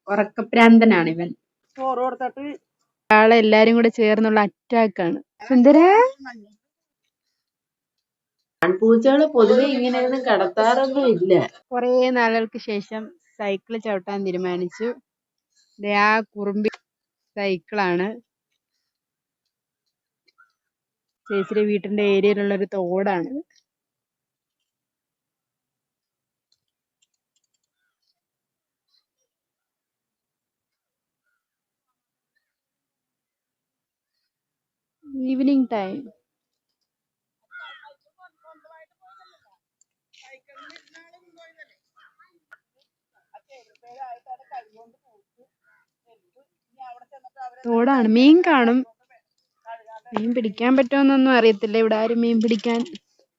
ഉറക്കപ്രാന്തനാണ് ഇവൻ. ആളെ എല്ലാരും കൂടെ ചേർന്നുള്ള അറ്റാക്കാണ്. സുന്ദര ആൺപൂച്ചകള് പൊതുവെ ഇങ്ങനെയൊന്നും കടത്താറൊന്നും ഇല്ല. കുറേ നാളുകൾക്ക് ശേഷം സൈക്കിള് ചവിട്ടാൻ തീരുമാനിച്ചു. ആ കുറുമ്പി സൈക്കിളാണ്. ചേച്ചിയുടെ വീട്ടിന്റെ ഏരിയയിലുള്ള ഒരു തോടാണ്. Evening time. തോടാണ്. മീൻ കാണും. മീൻ പിടിക്കാൻ പറ്റുമെന്നൊന്നും അറിയത്തില്ല. ഇവിടെ ആരും മീൻ പിടിക്കാൻ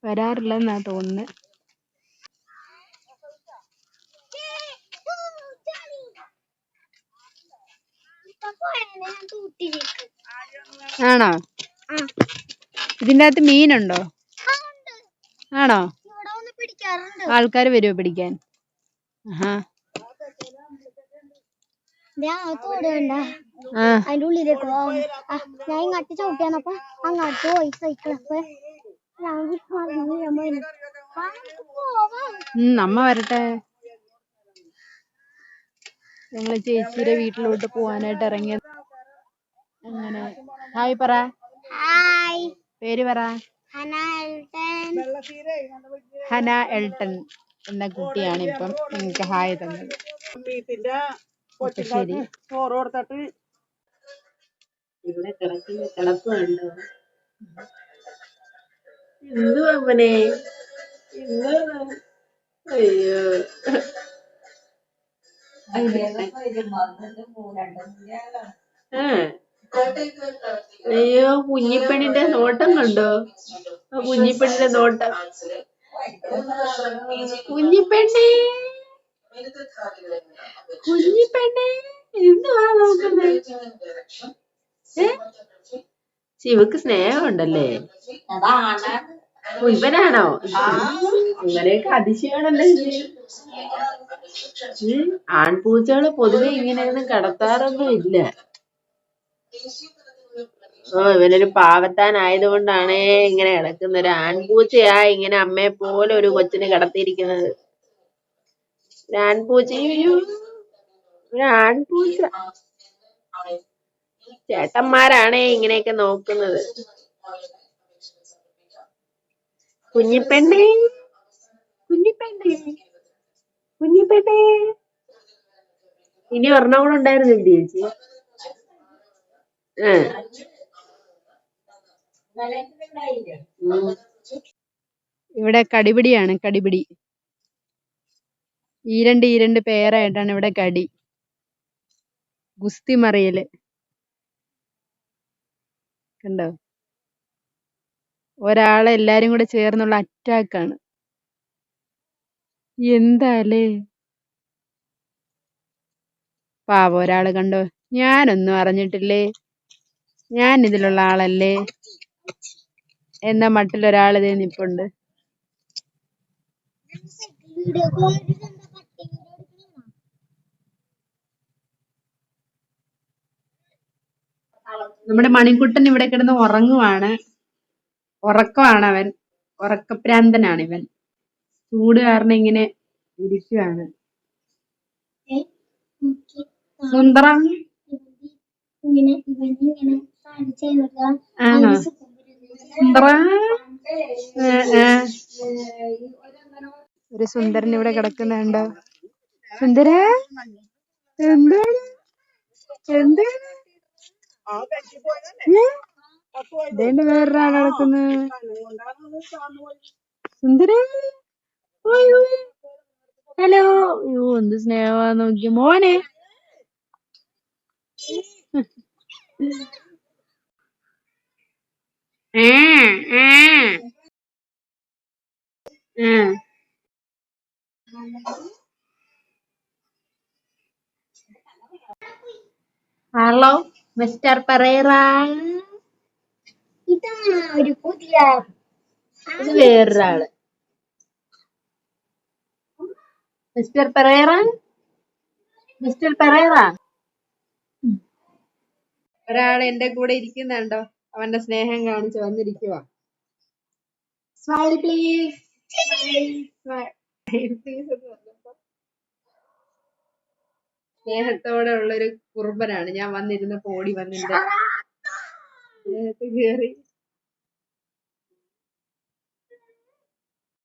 വരാറില്ലെന്നാ തോന്നുന്നത്. ആണോ? ഇതിന്റെ അകത്ത് മീനുണ്ടോ? ആണോ? ആൾക്കാര് വരുമോ പിടിക്കാൻ? അതിന്റെ ഉള്ളിലേക്ക് ഞാൻ ഇങ്ങോട്ട് ചവിട്ടിയാന്നപ്പോ അങ്ങോട്ട് പോയി സൈക്കിൾ. നമ്മ വരട്ടെ. ഞങ്ങള് ചേച്ചിയുടെ വീട്ടിലോട്ട് പോവാനായിട്ട് ഇറങ്ങിയത്. അങ്ങനെ ഹായ് പറ. പേര് പറ. ഹന എൽട്ടൺ എന്ന കുട്ടിയാണ് ഇപ്പം എനിക്ക് ഹായ് തന്നത്. ശരി. ഇവിടെ കിടക്കുന്ന കിടപ്പ് കണ്ടോ? എന്തുവാ മോനെ? അയ്യോ അയ്യോ കുഞ്ഞിപ്പെണ്ണിന്റെ നോട്ടം കണ്ടോ? ആ കുഞ്ഞിപ്പെണ്ണിന്റെ നോട്ടം. കുഞ്ഞിപ്പെണ്ണേ കുഞ്ഞിപ്പെണ്ണേ എന്തുവാ നോക്കുന്നത്? ശിവക്ക് സ്നേഹമുണ്ടല്ലേ? ഇവനാണോ? അങ്ങനെയൊക്കെ അതിശയമാണല്ലേ. ആൺപൂച്ചകള് പൊതുവെ ഇങ്ങനെയൊന്നും കടത്താറൊന്നും ഇല്ല. ഇവനൊരു പാവത്താനായതുകൊണ്ടാണ് ഇങ്ങനെ കിടക്കുന്നത്. ഒരു ആൺപൂച്ചയാ ഇങ്ങനെ അമ്മയെ പോലെ ഒരു കൊച്ചിനെ കടത്തിയിരിക്കുന്നത്. ഒരു ആൺപൂച്ച. ചേട്ടന്മാരാണേ ഇങ്ങനെയൊക്കെ നോക്കുന്നത്. കുഞ്ഞിപ്പെണ്ണേ ഇനി ഒരെണ്ണം കൂടെ ഉണ്ടായിരുന്നില്ലേ ചേച്ചി? ഇവിടെ കടിപിടിയാണ്. കടിപിടി. ഈരണ്ട് പേരായിട്ടാണ് ഇവിടെ കടി. ഗുസ്തി മറിയല് കണ്ടോ? ഒരാളെ എല്ലാരും കൂടെ ചേർന്നുള്ള അറ്റാക്കാണ്. എന്താലേ പാവം ഒരാള് കണ്ടോ? ഞാനൊന്നും അറിഞ്ഞിട്ടില്ലേ, ഞാൻ ഇതിലുള്ള ആളല്ലേ എന്ന മട്ടിലൊരാൾ ഇതേ നിപ്പുണ്ട്. നമ്മുടെ മണിക്കുട്ടൻ ഇവിടെ കിടന്ന് ഉറങ്ങുവാണ്. ഉറക്കമാണ് അവൻ. ഉറക്കപ്രാന്തനാണ് ഇവൻ. ചൂട് കാരണം ഇങ്ങനെ ഇരിക്കുവാണ്. സുന്ദര ആണോ? സുന്ദര ഒരു സുന്ദരൻ ഇവിടെ കിടക്കുന്നുണ്ടോ? സുന്ദര എന്താണ് ഇതേണ്ട വേറൊരാൾ കിടക്കുന്നത്. സുന്ദര ഹലോ. അയ്യോ എന്ത് സ്നേഹമാ നോക്കി മോനെ. Hello mister Pereira. ഇതാണ് ഒരു പുതിയ ഇത് വേറൊരാള്. Mister പെരേറ, mister പെരേറ. ഒരാൾ എന്റെ കൂടെ ഇരിക്കുന്നുണ്ടോ? അവന്റെ സ്നേഹം കാണിച്ച് വന്നിരിക്കുവാ. Smile please. സ്നേഹത്തോടെ ഉള്ളൊരു കുറുമ്പനാണ്. ഞാൻ വന്നിരുന്നപ്പോ ഓടി വന്നിട്ട് ദേഹത്ത് കേറി